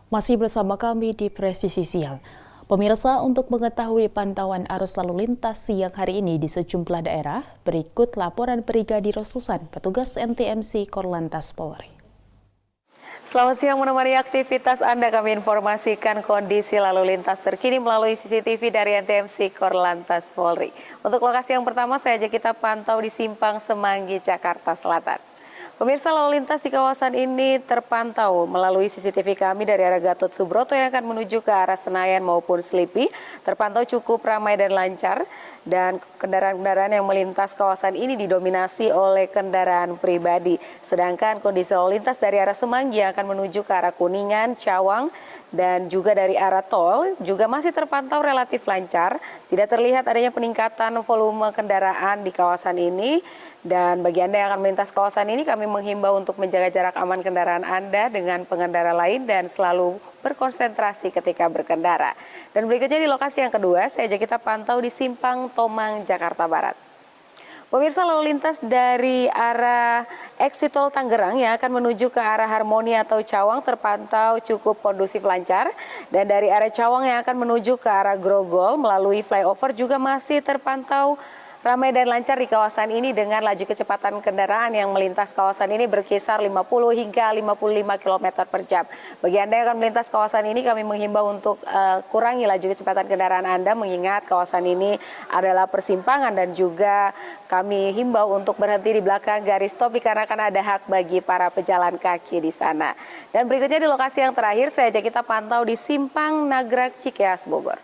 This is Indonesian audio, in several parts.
Masih bersama kami di Presisi Siang. Pemirsa, untuk mengetahui pantauan arus lalu lintas siang hari ini di sejumlah daerah, berikut laporan Brigadir Susan, petugas NTMC Korlantas Polri. Selamat siang, menemani aktivitas Anda kami informasikan kondisi lalu lintas terkini melalui CCTV dari NTMC Korlantas Polri. Untuk lokasi yang pertama, saya ajak kita pantau di Simpang Semanggi, Jakarta Selatan. Pemirsa, lalu lintas di kawasan ini terpantau melalui CCTV kami dari arah Gatot Subroto yang akan menuju ke arah Senayan maupun Selipi. Terpantau cukup ramai dan lancar, dan kendaraan-kendaraan yang melintas kawasan ini didominasi oleh kendaraan pribadi. Sedangkan kondisi lalu lintas dari arah Semanggi yang akan menuju ke arah Kuningan, Cawang, dan juga dari arah tol juga masih terpantau relatif lancar. Tidak terlihat adanya peningkatan volume kendaraan di kawasan ini. Dan bagi Anda yang akan melintas kawasan ini, kami menghimbau untuk menjaga jarak aman kendaraan Anda dengan pengendara lain dan selalu berkonsentrasi ketika berkendara. Dan berikutnya di lokasi yang kedua, saya ajak kita pantau di Simpang Tomang, Jakarta Barat. Pemirsa, lalu lintas dari arah exit tol Tangerang yang akan menuju ke arah Harmoni atau Cawang terpantau cukup kondusif lancar. Dan dari arah Cawang yang akan menuju ke arah Grogol melalui flyover juga masih terpantau ramai dan lancar di kawasan ini dengan laju kecepatan kendaraan yang melintas kawasan ini berkisar 50 hingga 55 km per jam. Bagi Anda yang akan melintas kawasan ini, kami menghimbau untuk kurangi laju kecepatan kendaraan Anda, mengingat kawasan ini adalah persimpangan, dan juga kami himbau untuk berhenti di belakang garis stop dikarenakan ada hak bagi para pejalan kaki di sana. Dan berikutnya di lokasi yang terakhir, saya ajak kita pantau di Simpang Nagrag, Cikeas, Bogor.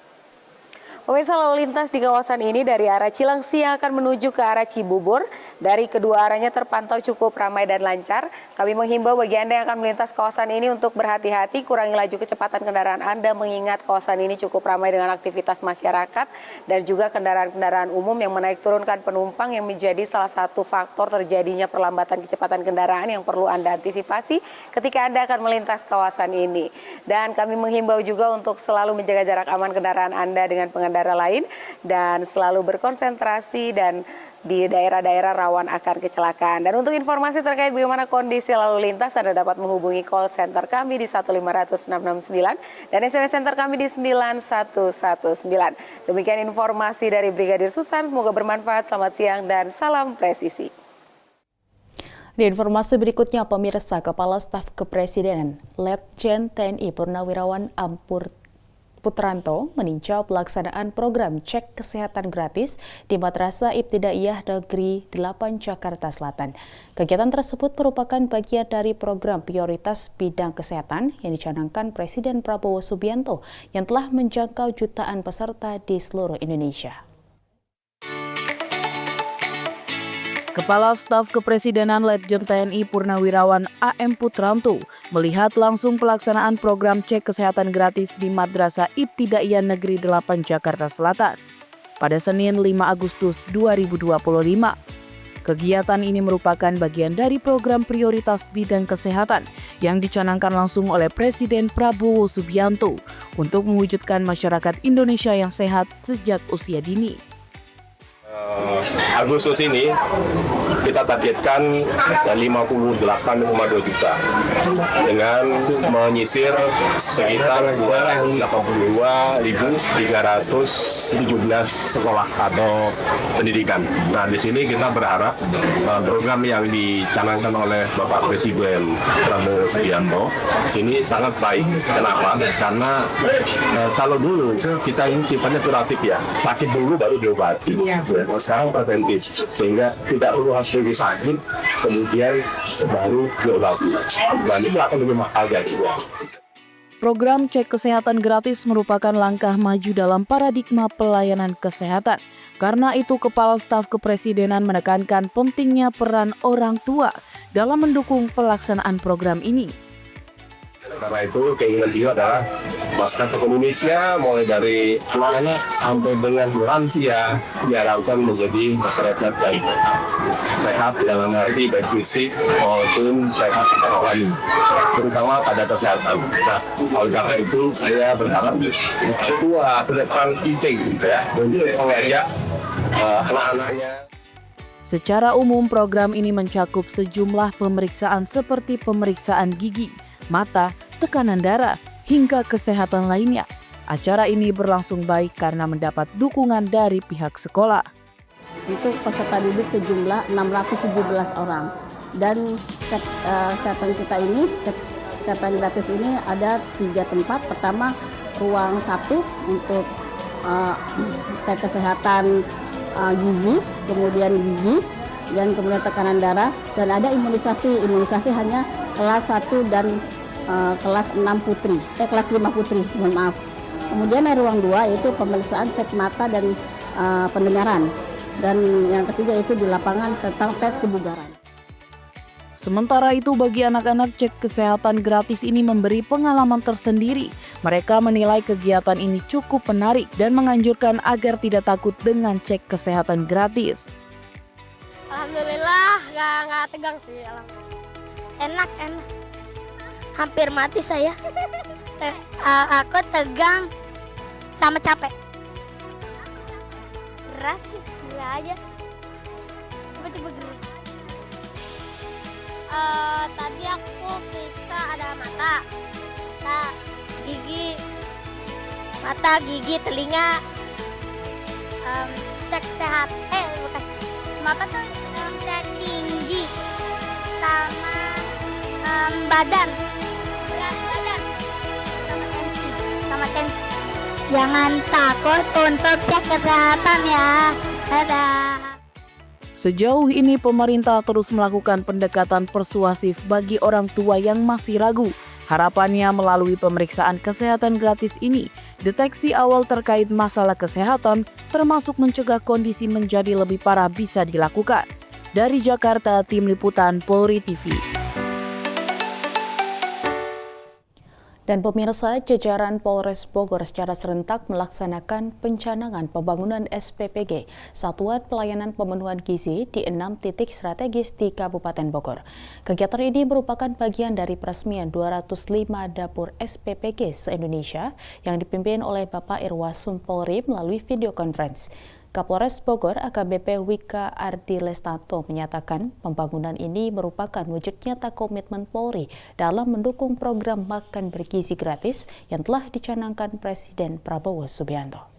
Pemirsa, lalu lintas di kawasan ini dari arah Cilengsi yang akan menuju ke arah Cibubur. Dari kedua arahnya terpantau cukup ramai dan lancar. Kami menghimbau bagi Anda yang akan melintas kawasan ini untuk berhati-hati, kurangi laju kecepatan kendaraan Anda, mengingat kawasan ini cukup ramai dengan aktivitas masyarakat dan juga kendaraan-kendaraan umum yang menaik turunkan penumpang, yang menjadi salah satu faktor terjadinya perlambatan kecepatan kendaraan yang perlu Anda antisipasi ketika Anda akan melintas kawasan ini. Dan kami menghimbau juga untuk selalu menjaga jarak aman kendaraan Anda dengan pengendara lain dan selalu berkonsentrasi dan di daerah-daerah rawan akan kecelakaan. Dan untuk informasi terkait bagaimana kondisi lalu lintas, Anda dapat menghubungi call center kami di 1500669 dan SMS center kami di 9119. Demikian informasi dari Brigadir Susan, semoga bermanfaat. Selamat siang dan salam presisi. Di informasi berikutnya, pemirsa, Kepala Staf Kepresidenan Letjen TNI Purnawirawan Ampur Putranto meninjau pelaksanaan program cek kesehatan gratis di Madrasah Ibtidaiyah Negeri 8 Jakarta Selatan. Kegiatan tersebut merupakan bagian dari program prioritas bidang kesehatan yang dicanangkan Presiden Prabowo Subianto yang telah menjangkau jutaan peserta di seluruh Indonesia. Kepala Staf Kepresidenan Letjen TNI Purnawirawan AM Putranto melihat langsung pelaksanaan program cek kesehatan gratis di Madrasah Ibtidaiyah Negeri 8 Jakarta Selatan pada Senin 5 Agustus 2025. Kegiatan ini merupakan bagian dari program prioritas bidang kesehatan yang dicanangkan langsung oleh Presiden Prabowo Subianto untuk mewujudkan masyarakat Indonesia yang sehat sejak usia dini. Agustus ini kita targetkan 58,2 juta dengan menyisir sekitar 82.317 sekolah atau pendidikan. Nah, di sini kita berharap program yang dicanangkan oleh Bapak Presiden Prabowo Subianto sini sangat baik. Kenapa? Karena kalau dulu kita ini sifatnya kuratif ya, sakit dulu baru diobati. Sekarang preventif, sehingga tidak perlu harus lebih sakit kemudian baru diobati. Dan itu akan lebih mahal guys. Program cek kesehatan gratis merupakan langkah maju dalam paradigma pelayanan kesehatan. Karena itu, Kepala Staf Kepresidenan menekankan pentingnya peran orang tua dalam mendukung pelaksanaan program ini. Karena itu keinginan dia adalah masyarakat Indonesia mulai dari anak sampai dengan lansia diharapkan menjadi masyarakat yang sehat dalam arti baik fisik maupun sehat rohani, terutama pada kesehatan. Nah, oleh karena itu saya berharap tua ke depan penting ya untuk mengajak anak-anaknya. Secara umum, program ini mencakup sejumlah pemeriksaan seperti pemeriksaan gigi, mata, tekanan darah, hingga kesehatan lainnya. Acara ini berlangsung baik karena mendapat dukungan dari pihak sekolah. Untuk peserta didik sejumlah 617 orang. Dan kesehatan kita ini, kesehatan gratis ini ada 3 tempat. Pertama, ruang 1 untuk kesehatan gizi, kemudian gigi, dan kemudian tekanan darah. Dan ada imunisasi hanya kelas 1 dan kelas 5 putri, mohon maaf. Kemudian ada ruang 2 yaitu pemeriksaan cek mata dan pendengaran. Dan yang ketiga itu di lapangan tentang tes kebugaran. Sementara itu bagi anak-anak cek kesehatan gratis ini memberi pengalaman tersendiri. Mereka menilai kegiatan ini cukup menarik dan menganjurkan agar tidak takut dengan cek kesehatan gratis. Alhamdulillah nggak tegang sih. Enak. Hampir mati saya. Aku tegang sama capek. Keras sih, gila aja. Coba gerak. Tadi aku periksa ada mata, gigi, telinga, cek sehat. Bukan. Mata tuh cek tinggi sama badan, berat badan, sama tensi. Jangan takut untuk cek kesehatan ya. Dadah. Sejauh ini pemerintah terus melakukan pendekatan persuasif bagi orang tua yang masih ragu. Harapannya melalui pemeriksaan kesehatan gratis ini, deteksi awal terkait masalah kesehatan termasuk mencegah kondisi menjadi lebih parah bisa dilakukan. Dari Jakarta, Tim Liputan Polri TV. Dan pemirsa, jajaran Polres Bogor secara serentak melaksanakan pencanangan pembangunan SPPG, Satuan Pelayanan Pemenuhan Gizi, di 6 titik strategis di Kabupaten Bogor. Kegiatan ini merupakan bagian dari peresmian 205 dapur SPPG se-Indonesia yang dipimpin oleh Bapak Irwasum Polri melalui video conference. Kapolres Bogor AKBP Wika Ardi Lestato menyatakan pembangunan ini merupakan wujud nyata komitmen Polri dalam mendukung program makan bergizi gratis yang telah dicanangkan Presiden Prabowo Subianto.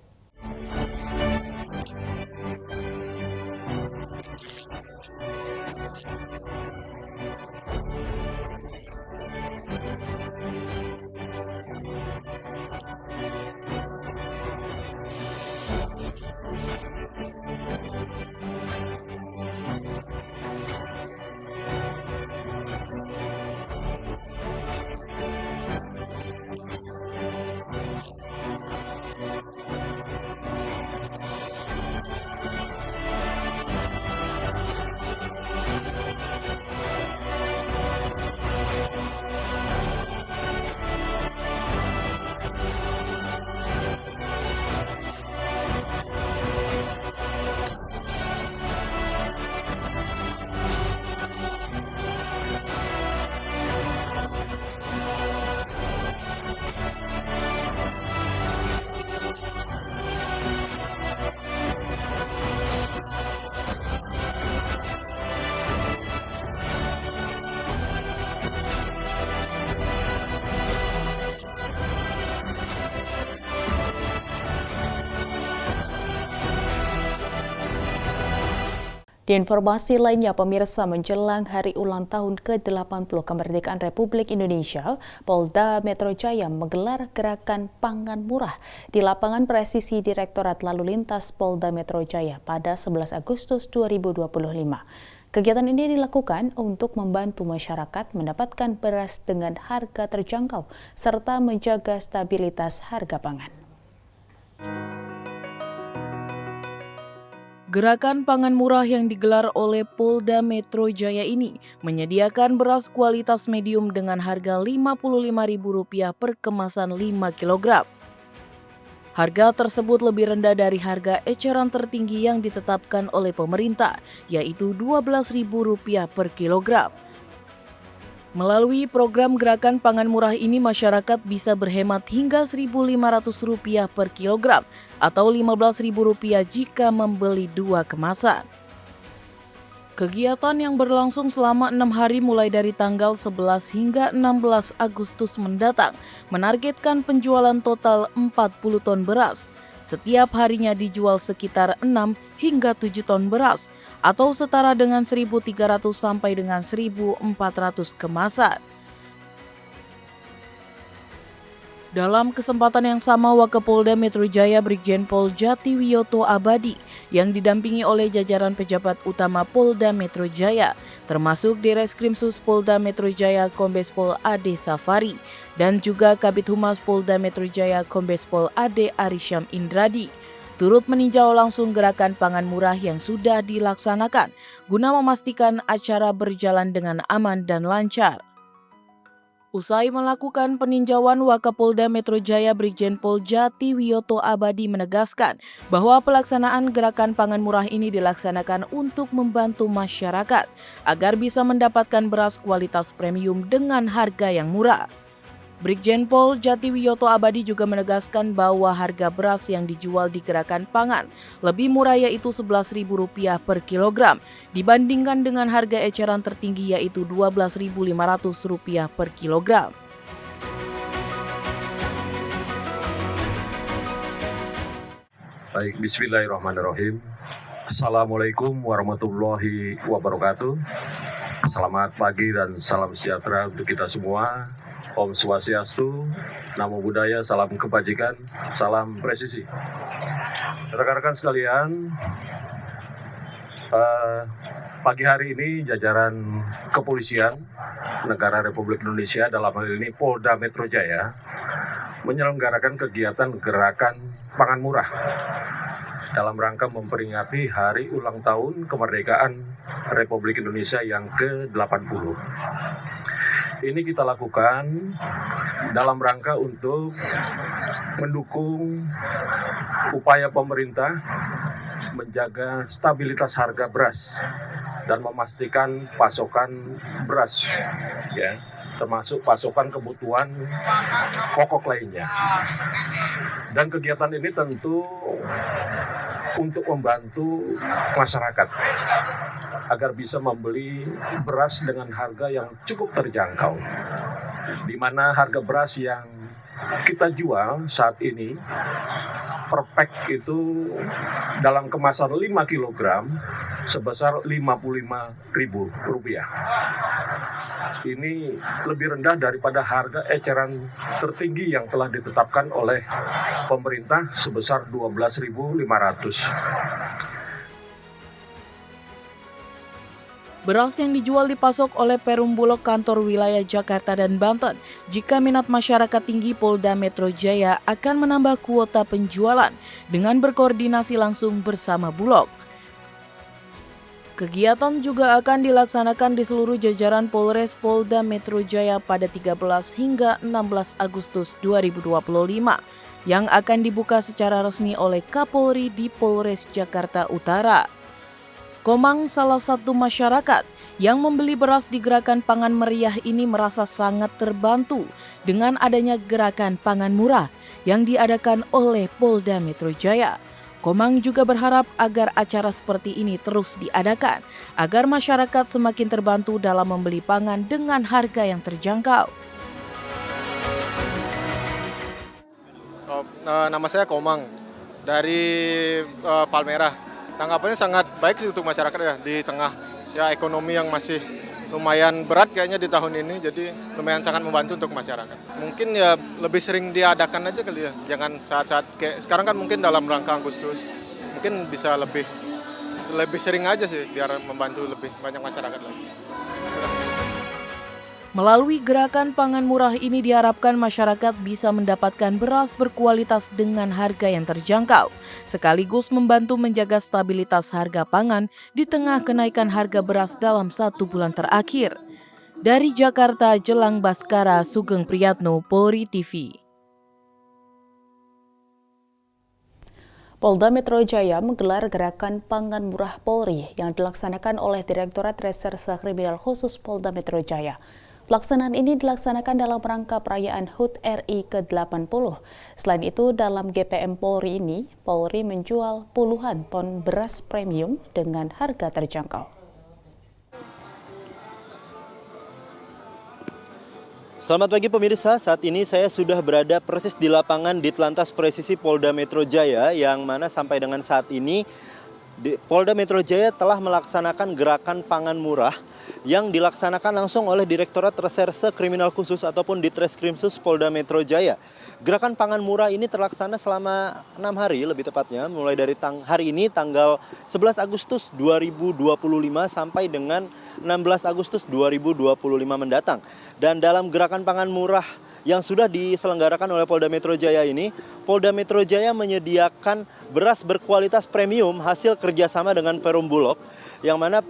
Di informasi lainnya, pemirsa, menjelang hari ulang tahun ke-80 kemerdekaan Republik Indonesia, Polda Metro Jaya menggelar gerakan pangan murah di lapangan presisi Direktorat Lalu Lintas Polda Metro Jaya pada 11 Agustus 2025. Kegiatan ini dilakukan untuk membantu masyarakat mendapatkan beras dengan harga terjangkau serta menjaga stabilitas harga pangan. Gerakan pangan murah yang digelar oleh Polda Metro Jaya ini menyediakan beras kualitas medium dengan harga Rp55.000 per kemasan 5 kg. Harga tersebut lebih rendah dari harga eceran tertinggi yang ditetapkan oleh pemerintah, yaitu Rp12.000 per kilogram. Melalui program gerakan pangan murah ini, masyarakat bisa berhemat hingga Rp1.500 per kilogram atau Rp15.000 jika membeli 2 kemasan. Kegiatan yang berlangsung selama 6 hari mulai dari tanggal 11 hingga 16 Agustus mendatang menargetkan penjualan total 40 ton beras. Setiap harinya dijual sekitar 6 hingga 7 ton beras atau setara dengan 1.300 sampai dengan 1.400 kemasan. Dalam kesempatan yang sama, Wakapolda Metro Jaya Brigjen Pol Jatiwiyoto Abadi yang didampingi oleh jajaran pejabat utama Polda Metro Jaya, termasuk Direskrimsus Polda Metro Jaya Kombes Pol Ade Safari dan juga Kabid Humas Polda Metro Jaya Kombes Pol Ade Arisyam Indradi, turut meninjau langsung gerakan pangan murah yang sudah dilaksanakan guna memastikan acara berjalan dengan aman dan lancar. Usai melakukan peninjauan, Wakapolda Metro Jaya Brigjen Pol Jatiwiyoto Abadi menegaskan bahwa pelaksanaan gerakan pangan murah ini dilaksanakan untuk membantu masyarakat agar bisa mendapatkan beras kualitas premium dengan harga yang murah. Brigjen Pol Jatiwiyoto Abadi juga menegaskan bahwa harga beras yang dijual di gerakan pangan lebih murah, yaitu Rp11.000 per kilogram dibandingkan dengan harga eceran tertinggi yaitu Rp12.500 per kilogram. Baik, bismillahirrahmanirrahim. Assalamualaikum warahmatullahi wabarakatuh. Selamat pagi dan salam sejahtera untuk kita semua. Om Swastiastu, Namo Buddhaya, salam kebajikan, salam presisi. Rekan-rekan sekalian, pagi hari ini jajaran kepolisian negara Republik Indonesia, dalam hal ini Polda Metro Jaya, menyelenggarakan kegiatan gerakan pangan murah dalam rangka memperingati hari ulang tahun kemerdekaan Republik Indonesia yang ke-80. Ini kita lakukan dalam rangka untuk mendukung upaya pemerintah menjaga stabilitas harga beras dan memastikan pasokan beras, ya, termasuk pasokan kebutuhan pokok lainnya. Dan kegiatan ini tentu untuk membantu masyarakat agar bisa membeli beras dengan harga yang cukup terjangkau, di mana harga beras yang kita jual saat ini per pack itu dalam kemasan 5 kg sebesar Rp55.000. Ini lebih rendah daripada harga eceran tertinggi yang telah ditetapkan oleh pemerintah sebesar Rp12.500. Beras yang dijual dipasok oleh Perum Bulog kantor wilayah Jakarta dan Banten. Jika minat masyarakat tinggi, Polda Metro Jaya akan menambah kuota penjualan dengan berkoordinasi langsung bersama Bulog. Kegiatan juga akan dilaksanakan di seluruh jajaran Polres Polda Metro Jaya pada 13 hingga 16 Agustus 2025 yang akan dibuka secara resmi oleh Kapolri di Polres Jakarta Utara. Komang, salah satu masyarakat yang membeli beras di gerakan pangan meriah ini, merasa sangat terbantu dengan adanya gerakan pangan murah yang diadakan oleh Polda Metro Jaya. Komang juga berharap agar acara seperti ini terus diadakan agar masyarakat semakin terbantu dalam membeli pangan dengan harga yang terjangkau. Nama saya Komang dari Palmerah. Tanggapannya sangat baik sih untuk masyarakat ya, di tengah ya ekonomi yang masih lumayan berat kayaknya di tahun ini, jadi lumayan sangat membantu untuk masyarakat. Mungkin ya lebih sering diadakan aja kali ya, jangan saat-saat kayak sekarang kan mungkin dalam rangka Agustus, mungkin bisa lebih sering aja sih biar membantu lebih banyak masyarakat lagi. Melalui gerakan pangan murah ini diharapkan masyarakat bisa mendapatkan beras berkualitas dengan harga yang terjangkau, sekaligus membantu menjaga stabilitas harga pangan di tengah kenaikan harga beras dalam 1 bulan terakhir. Dari Jakarta, Jelang Baskara, Sugeng Priyatno, Polri TV. Polda Metro Jaya menggelar gerakan pangan murah Polri yang dilaksanakan oleh Direktorat Reserse Kriminal Khusus Polda Metro Jaya. Pelaksanaan ini dilaksanakan dalam rangka perayaan HUT RI ke-80. Selain itu, dalam GPM Polri ini, Polri menjual puluhan ton beras premium dengan harga terjangkau. Selamat pagi pemirsa, saat ini saya sudah berada persis di lapangan Ditlantas Presisi Polda Metro Jaya, yang mana sampai dengan saat ini Polda Metro Jaya telah melaksanakan gerakan pangan murah yang dilaksanakan langsung oleh Direktorat Reserse Kriminal Khusus ataupun Ditreskrimsus Polda Metro Jaya. Gerakan pangan murah ini terlaksana selama 6 hari lebih tepatnya, mulai dari hari ini tanggal 11 Agustus 2025 sampai dengan 16 Agustus 2025 mendatang. Dan dalam gerakan pangan murah yang sudah diselenggarakan oleh Polda Metro Jaya ini, Polda Metro Jaya menyediakan beras berkualitas premium hasil kerjasama dengan Perum Bulog, yang mana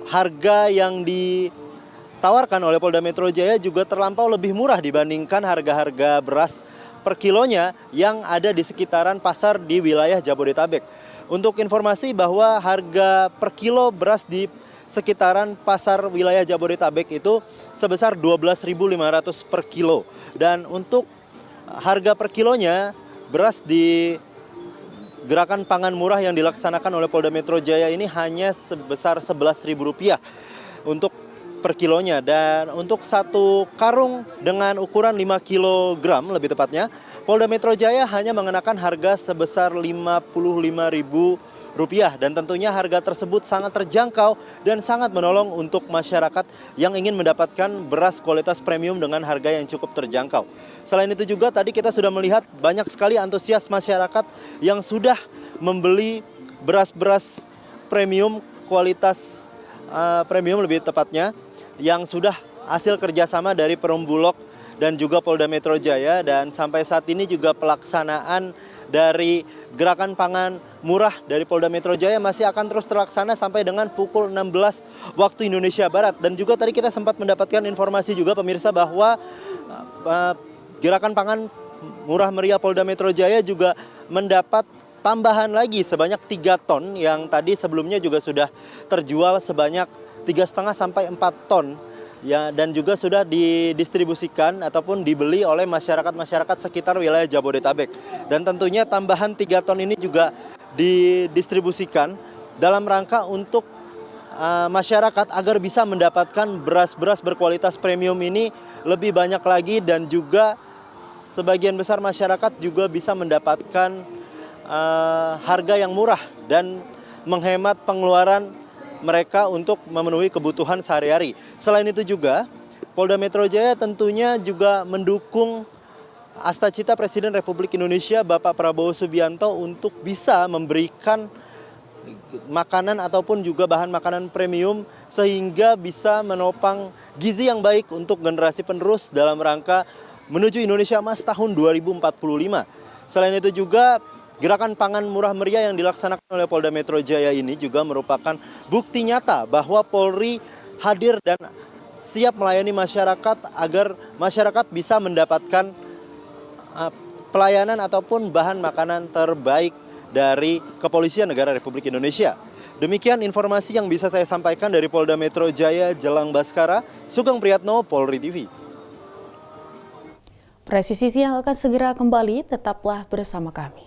harga yang ditawarkan oleh Polda Metro Jaya juga terlampau lebih murah dibandingkan harga-harga beras per kilonya yang ada di sekitaran pasar di wilayah Jabodetabek. Untuk informasi bahwa harga per kilo beras di sekitaran pasar wilayah Jabodetabek itu sebesar 12.500 per kilo. Dan untuk harga per kilonya beras di gerakan pangan murah yang dilaksanakan oleh Polda Metro Jaya ini hanya sebesar Rp11.000 untuk per kilonya. Dan untuk satu karung dengan ukuran 5 kg lebih tepatnya, Polda Metro Jaya hanya mengenakan harga sebesar Rp55.000. Dan tentunya harga tersebut sangat terjangkau dan sangat menolong untuk masyarakat yang ingin mendapatkan beras kualitas premium dengan harga yang cukup terjangkau. Selain itu juga tadi kita sudah melihat banyak sekali antusias masyarakat yang sudah membeli beras-beras premium kualitas premium lebih tepatnya, yang sudah hasil kerjasama dari Perum Bulog dan juga Polda Metro Jaya. Dan sampai saat ini juga pelaksanaan dari gerakan pangan murah dari Polda Metro Jaya masih akan terus terlaksana sampai dengan pukul 16 waktu Indonesia Barat. Dan juga tadi kita sempat mendapatkan informasi juga pemirsa bahwa gerakan pangan murah meriah Polda Metro Jaya juga mendapat tambahan lagi sebanyak 3 ton yang tadi sebelumnya juga sudah terjual sebanyak 3,5 sampai 4 ton. Ya, dan juga sudah didistribusikan ataupun dibeli oleh masyarakat sekitar wilayah Jabodetabek. Dan tentunya tambahan 3 ton ini juga didistribusikan dalam rangka untuk masyarakat agar bisa mendapatkan beras-beras berkualitas premium ini lebih banyak lagi, dan juga sebagian besar masyarakat juga bisa mendapatkan harga yang murah dan menghemat pengeluaran mereka untuk memenuhi kebutuhan sehari-hari. Selain itu juga, Polda Metro Jaya tentunya juga mendukung Astacita Presiden Republik Indonesia Bapak Prabowo Subianto untuk bisa memberikan makanan ataupun juga bahan makanan premium sehingga bisa menopang gizi yang baik untuk generasi penerus dalam rangka menuju Indonesia Emas tahun 2045. Selain itu juga, gerakan pangan murah meriah yang dilaksanakan oleh Polda Metro Jaya ini juga merupakan bukti nyata bahwa Polri hadir dan siap melayani masyarakat agar masyarakat bisa mendapatkan pelayanan ataupun bahan makanan terbaik dari Kepolisian Negara Republik Indonesia. Demikian informasi yang bisa saya sampaikan dari Polda Metro Jaya, Jelang Baskara, Sugeng Priyatno, Polri TV. Presisi Siang akan segera kembali, tetaplah bersama kami.